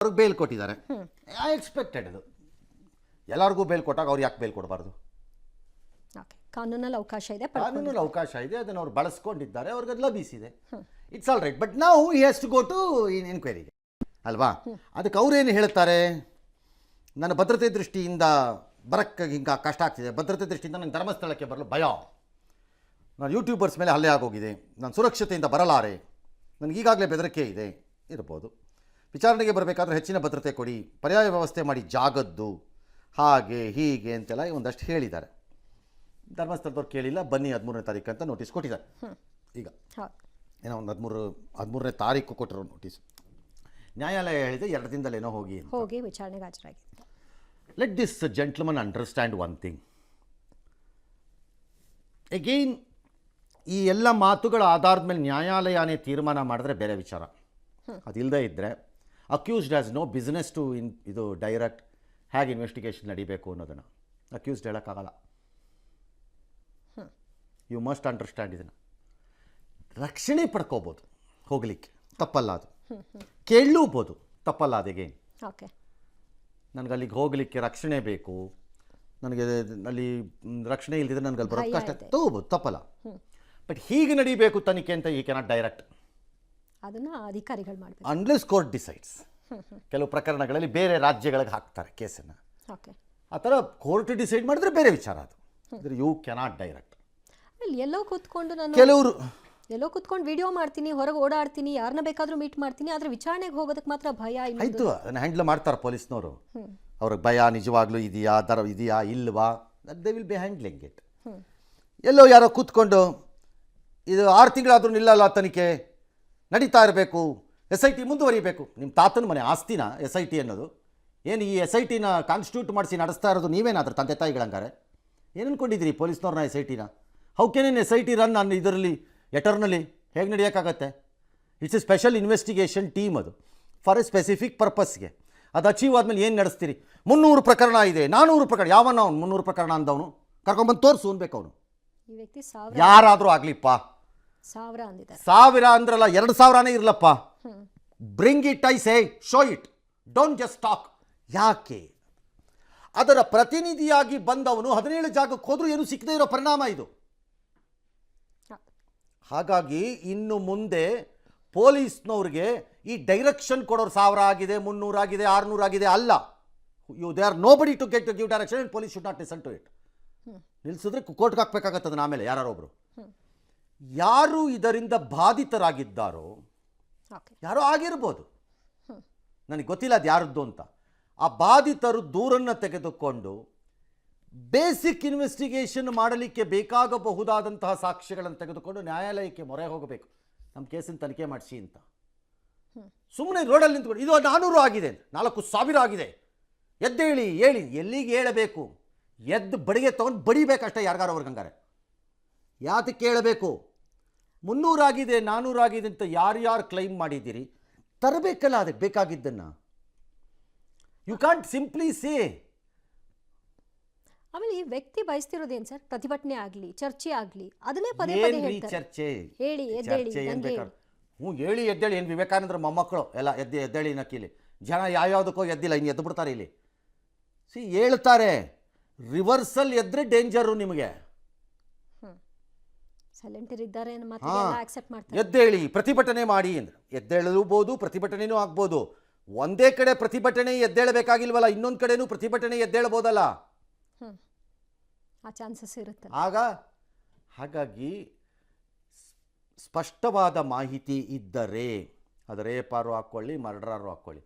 ಅವ್ರಿಗೆ ಬೇಲ್ ಕೊಟ್ಟಿದ್ದಾರೆ. I expected ಅದು. ಎಲ್ಲರಿಗೂ ಬೇಲ್ ಕೊಟ್ಟಾಗ ಅವ್ರು ಯಾಕೆ ಬೇಲ್ ಕೊಡಬಾರ್ದು? ಕಾನೂನಲ್ಲಿ ಅವಕಾಶ ಇದೆ, ಕಾನೂನಲ್ಲಿ ಅವಕಾಶ ಇದೆ, ಅದನ್ನು ಅವ್ರು ಬಳಸ್ಕೊಂಡಿದ್ದಾರೆ, ಅವ್ರಿಗೆ ಅದು ಲಭಿಸಿದೆ. It's all right. ಬಟ್ ನಾವು he has to go to ಎನ್ಕ್ವೈರಿಗೆ ಅಲ್ವಾ? ಅದಕ್ಕೆ ಅವ್ರೇನು ಹೇಳ್ತಾರೆ, ನನ್ನ ಭದ್ರತೆ ದೃಷ್ಟಿಯಿಂದ ಬರಕ್ಕೆ ಹಿಂಗೆ ಕಷ್ಟ ಆಗ್ತಿದೆ, ಭದ್ರತೆ ದೃಷ್ಟಿಯಿಂದ ನನಗೆ ಧರ್ಮಸ್ಥಳಕ್ಕೆ ಬರಲು ಭಯ, ನಾನು ಯೂಟ್ಯೂಬರ್ಸ್ ಮೇಲೆ ಹಲ್ಲೆ ಆಗೋಗಿದೆ, ನಾನು ಸುರಕ್ಷತೆಯಿಂದ ಬರಲಾರೆ, ನನಗೀಗಾಗಲೇ ಬೆದರಿಕೆ ಇದೆ ಇರ್ಬೋದು, ವಿಚಾರಣೆಗೆ ಬರಬೇಕಾದ್ರೆ ಹೆಚ್ಚಿನ ಭದ್ರತೆ ಕೊಡಿ, ಪರ್ಯಾಯ ವ್ಯವಸ್ಥೆ ಮಾಡಿ ಜಾಗದ್ದು, ಹಾಗೆ ಹೀಗೆ ಅಂತೆಲ್ಲ ಒಂದಷ್ಟು ಹೇಳಿದ್ದಾರೆ. ಧರ್ಮಸ್ಥಳದವ್ರು ಕೇಳಿಲ್ಲ, ಬನ್ನಿ 13ನೇ ತಾರೀಕು ಅಂತ ನೋಟಿಸ್ ಕೊಟ್ಟಿದ್ದಾರೆ. ಈಗ ಏನೋ ಒಂದು 13ನೇ ತಾರೀಕು ಕೊಟ್ಟರು ನೋಟಿಸ್. ನ್ಯಾಯಾಲಯ ಹೇಳಿದೆ 2 ದಿನದಲ್ಲೇನೋ ಹೋಗಿ ವಿಚಾರಣೆಗೆ ಹಾಜರಾಗಿ. Let this gentleman understand one thing again. ಈ ಎಲ್ಲ ಮಾತುಗಳ ಆಧಾರದ ಮೇಲೆ ನ್ಯಾಯಾಲಯನೇ ತೀರ್ಮಾನ ಮಾಡಿದ್ರೆ ಬೇರೆ ವಿಚಾರ. ಅದಿಲ್ಲದೆ ಇದ್ದರೆ accused has no business to ಇದು ಡೈರೆಕ್ಟ್ ಹೇಗೆ ಇನ್ವೆಸ್ಟಿಗೇಷನ್ ನಡಿಬೇಕು ಅನ್ನೋದನ್ನು ಅಕ್ಯೂಸ್ಡ್ ಹೇಳೋಕ್ಕಾಗಲ್ಲ. You must understand. ಇದನ್ನು ರಕ್ಷಣೆ ಪಡ್ಕೋಬೋದು, ಹೋಗಲಿಕ್ಕೆ ತಪ್ಪಲ್ಲ, ಅದು ಕೇಳಲೂಬೋದು, ತಪ್ಪಲ್ಲ. ಅದಿಗೆ ನನಗೆ ಅಲ್ಲಿಗೆ ಹೋಗಲಿಕ್ಕೆ ರಕ್ಷಣೆ ಬೇಕು, ನನಗೆ ಅಲ್ಲಿ ರಕ್ಷಣೆ ಇಲ್ದಿದ್ರೆ ನನಗೆ ಅಲ್ಲಿ ಬರೋದು ಕಷ್ಟ, ತಗೋಬೋದು, ತಪ್ಪಲ್ಲ. ಬಟ್ ಹೀಗೆ ನಡೀಬೇಕು ತನಿಖೆ ಅಂತ ಈ ಕೆನಾಟ್ ಡೈರೆಕ್ಟ್, ಅದನ್ನು ಅಧಿಕಾರಿಗಳು ಮಾಡಬೇಕು ಅನ್ಲೆಸ್ ಕೋರ್ಟ್ ಡಿಸೈಡ್ಸ್. ಕೆಲವು ಪ್ರಕರಣಗಳಲ್ಲಿ ಬೇರೆ ರಾಜ್ಯಗಳಿಗೆ ಹಾಕ್ತಾರೆ ಕೇಸನ್ನು, ಆ ಥರ ಕೋರ್ಟ್ ಡಿಸೈಡ್ ಮಾಡಿದ್ರೆ ಬೇರೆ ವಿಚಾರ ಅದು. ಅಂದರೆ ಯು ಕೆನಾಟ್ ಡೈರೆಕ್ಟ್. ಎಲ್ಲೋ ಕೂತ್ಕೊಂಡು ನಾನು ಕೆಲವರು ಎಲ್ಲೋ ಕೂತ್ಕೊಂಡು ವಿಡಿಯೋ ಮಾಡ್ತೀನಿ, ಹೊರಗೆ ಓಡಾಡ್ತೀನಿ, ಯಾರನ್ನ ಬೇಕಾದರೂ ಮೀಟ್ ಮಾಡ್ತೀನಿ, ಆದರೆ ವಿಚಾರಣೆಗೆ ಹೋಗೋದಕ್ಕೆ ಮಾತ್ರ ಭಯ. ಆಯಿತು, ಅದನ್ನು ಹ್ಯಾಂಡಲ್ ಮಾಡ್ತಾರೆ ಪೊಲೀಸ್ನವರು. ಅವ್ರಿಗೆ ಭಯ ನಿಜವಾಗ್ಲೂ ಇದೆಯಾ, ಇದೆಯಾ ಇಲ್ವಾ, they will be handling it. ಎಲ್ಲೋ ಯಾರೋ ಕೂತ್ಕೊಂಡು ಇದು 6 ತಿಂಗಳಾದ್ರೂ ನಿಲ್ಲಲ್ಲ ತನಿಖೆ, ನಡೀತಾ ಇರಬೇಕು, SIT ಮುಂದುವರಿಬೇಕು. ನಿಮ್ಮ ತಾತನ ಮನೆ ಆಸ್ತಿನ SIT ಅನ್ನೋದು ಏನು? ಈ SITನ ಕಾನ್ಸ್ಟಿಟ್ಯೂಟ್ ಮಾಡಿಸಿ ನಡೆಸ್ತಾ ಇರೋದು ನೀವೇನಾದ್ರೂ ತಂದೆ ತಾಯಿಗಳಂಗಾರೆ? ಏನು ಅಂದ್ಕೊಂಡಿದ್ದೀರಿ ಪೊಲೀಸ್ನವ್ರನ್ನ SITನ? ಹೌ ಕ್ಯಾನ್ SIT ರನ್ ನಾನು ಇದರಲ್ಲಿ ಎಟರ್ನಲಿ? ಹೇಗೆ ನಡೆಯೋಕ್ಕಾಗತ್ತೆ? It's a special investigation team, ಅದು ಫಾರ್ ಎ ಸ್ಪೆಸಿಫಿಕ್ ಪರ್ಪಸ್ಗೆ. ಅದು ಅಚೀವ್ ಆದಮೇಲೆ ಏನು ನಡೆಸ್ತೀರಿ? 300 ಪ್ರಕರಣ ಇದೆ, 400 ಪ್ರಕರಣ, ಯಾವನ ಅವನು 300 ಪ್ರಕರಣ ಅಂದವನು ಕರ್ಕೊಂಡ್ಬಂದು ತೋರಿಸು ಅನ್ಬೇಕು ಅವನು. ಈ ವ್ಯಕ್ತಿ ಯಾರಾದರೂ ಆಗಲಿಪ್ಪ, 1000 ಅಂದ್ರಲ್ಲ, 2000ನೇ ಇರಲಪ್ಪ. Bring it, I say, show it, don't just talk. ಯಾಕೆ? ಅದರ ಪ್ರತಿನಿಧಿಯಾಗಿ ಬಂದವನು 17 ಜಾಗಕ್ಕೆ ಹೋದರೂ ಏನು ಸಿಕ್ಕದೇ ಇರೋ ಪರಿಣಾಮ ಇದು. ಹಾಗಾಗಿ ಇನ್ನು ಮುಂದೆ ಪೊಲೀಸ್ನವ್ರಿಗೆ ಈ ಡೈರೆಕ್ಷನ್ ಕೊಡೋರು 1000 ಆಗಿದೆ, 300 ಆಗಿದೆ, 600 ಆಗಿದೆ ಅಲ್ಲ. They are nobody to give direction and police should not listen to it. ನಿಲ್ಲಿಸಿದ್ರೆ ಕೋರ್ಟ್ಗೆ ಹಾಕ್ಬೇಕಾಗತ್ತೆ ಅದನ್ನ. ಆಮೇಲೆ ಯಾರೊಬ್ರು ಯಾರು ಇದರಿಂದ ಬಾಧಿತರಾಗಿದ್ದಾರೋ, ಯಾರೋ ಆಗಿರ್ಬೋದು, ನನಗೆ ಗೊತ್ತಿಲ್ಲ ಅದು ಯಾರದ್ದು ಅಂತ, ಆ ಬಾಧಿತರು ದೂರನ್ನು ತೆಗೆದುಕೊಂಡು ಬೇಸಿಕ್ ಇನ್ವೆಸ್ಟಿಗೇಷನ್ ಮಾಡಲಿಕ್ಕೆ ಬೇಕಾಗಬಹುದಾದಂತಹ ಸಾಕ್ಷ್ಯಗಳನ್ನು ತೆಗೆದುಕೊಂಡು ನ್ಯಾಯಾಲಯಕ್ಕೆ ಮೊರೆ ಹೋಗಬೇಕು, ನಮ್ಮ ಕೇಸಿನ ತನಿಖೆ ಮಾಡಿಸಿ ಅಂತ. ಸುಮ್ಮನೆ ರೋಡಲ್ಲಿ ನಿಂತ್ಕೊಂಡು ಇದು 400 ಆಗಿದೆ, 4000 ಆಗಿದೆ, ಎದ್ದೇಳಿ ಹೇಳಿ, ಎಲ್ಲಿಗೆ ಹೇಳಬೇಕು? ಎದ್ದು ಬಡಿಗೆ ತೊಗೊಂಡು ಬಡಿಬೇಕಷ್ಟೇ ಯಾರಿಗಾರು ಅವ್ರಿಗೆ. ಹಂಗಾರೆ ಯಾತಕ್ಕೆ ಹೇಳಬೇಕು? 300 ಆಗಿದೆ, 400 ಆಗಿದೆ ಅಂತ ಯಾರ್ಯಾರು ಕ್ಲೈಮ್ ಮಾಡಿದ್ದೀರಿ ತರಬೇಕಲ್ಲ ಅದಕ್ಕೆ ಬೇಕಾಗಿದ್ದನ್ನು. ಯು ಕಾಂಟ್ ಸಿಂಪ್ಲಿ ಸೇ. ಆಮೇಲೆ ಈ ವ್ಯಕ್ತಿ ಬಯಸ್ತಿರೋದೇನು ಸರ್? ಪ್ರತಿಭಟನೆ ಆಗಲಿ, ಚರ್ಚೆ ಆಗಲಿ, ಅದನ್ನೇ ಪದೇ ಪದೇ ಹೇಳ್ತಾರೆ. ಚರ್ಚೆ ಹೇಳಿ ಎದ್ದೇಳಿ, ಹೇಳಿ ಎದ್ದೇಳಿ. ಏನು ವಿವೇಕಾನಂದರ ಮೊಮ್ಮಕ್ಕಳು ಎಲ್ಲ ಎದ್ದೇಳಿ ನಕ್ಕೀಲಿ. ಜನ ಯಾವ್ಯಾವುದಕ್ಕೋ ಎದ್ದಿಲ್ಲ, ಇನ್ನು ಎದ್ದು ಬಿಡ್ತಾರೆ ಇಲ್ಲಿ. ಹೇಳ್ತಾರೆ, ರಿವರ್ಸಲ್ ಎದ್ರೆ ಡೇಂಜರು ನಿಮಗೆ. ಸೈಲೆಂಟ್ ಇದ್ದಾರೆ, ಎದ್ದೇಳಿ ಪ್ರತಿಭಟನೆ ಮಾಡಿ ಅಂದ್ರೆ ಎದ್ದೇಳಲೂಬಹುದು, ಪ್ರತಿಭಟನೆನೂ ಆಗ್ಬೋದು. ಒಂದೇ ಕಡೆ ಪ್ರತಿಭಟನೆ ಎದ್ದೇಳಬೇಕಾಗಿಲ್ವಲ್ಲ, ಇನ್ನೊಂದು ಕಡೆನೂ ಪ್ರತಿಭಟನೆ ಎದ್ದೇಳಬಹುದಲ್ಲ, ಆ ಚಾನ್ಸಸ್ ಇರುತ್ತೆ ಆಗ. ಹಾಗಾಗಿ ಸ್ಪಷ್ಟವಾದ ಮಾಹಿತಿ ಇದ್ದರೆ, ಅದು ರೇಪಾರು ಹಾಕ್ಕೊಳ್ಳಿ, ಮರ್ಡರಾರು ಹಾಕ್ಕೊಳ್ಳಿ,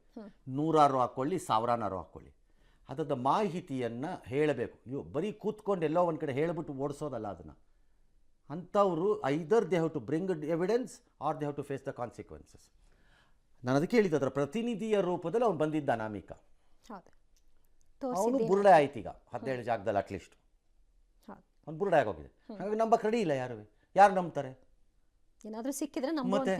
100 ಹಾಕ್ಕೊಳ್ಳಿ, 1000 ಹಾಕ್ಕೊಳ್ಳಿ, ಅದರ ಮಾಹಿತಿಯನ್ನು ಹೇಳಬೇಕು. ಬರೀ ಕೂತ್ಕೊಂಡು ಎಲ್ಲೋ ಒಂದು ಕಡೆ ಹೇಳಿಬಿಟ್ಟು ಓಡಿಸೋದಲ್ಲ ಅದನ್ನು. ಅಂಥವರು either they have to bring evidence or they have to face the consequences. ನಾನು ಅದಕ್ಕೆ ಹೇಳಿದ್ದು, ಅದರ ಪ್ರತಿನಿಧಿಯ ರೂಪದಲ್ಲಿ ಅವ್ನು ಬಂದಿದ್ದ ಅನಾಮಿಕ. ಅವನು ಬುರುಡೆ ಆಯ್ತು ಈಗ 17 ಜಾಗದಲ್ಲಿ ಅಟ್ಲೀಸ್ಟ್ ಅವ್ನು ಬುರುಡೆ ಆಗೋಗಿದೆ. ಹಾಗಾಗಿ ನಂಬಕ್ಕೆ ರೆಡಿ ಇಲ್ಲ ಯಾರು ನಂಬ್ತಾರೆ? ಏನಾದರೂ ಸಿಕ್ಕಿದ್ರೆ ಮತ್ತೆ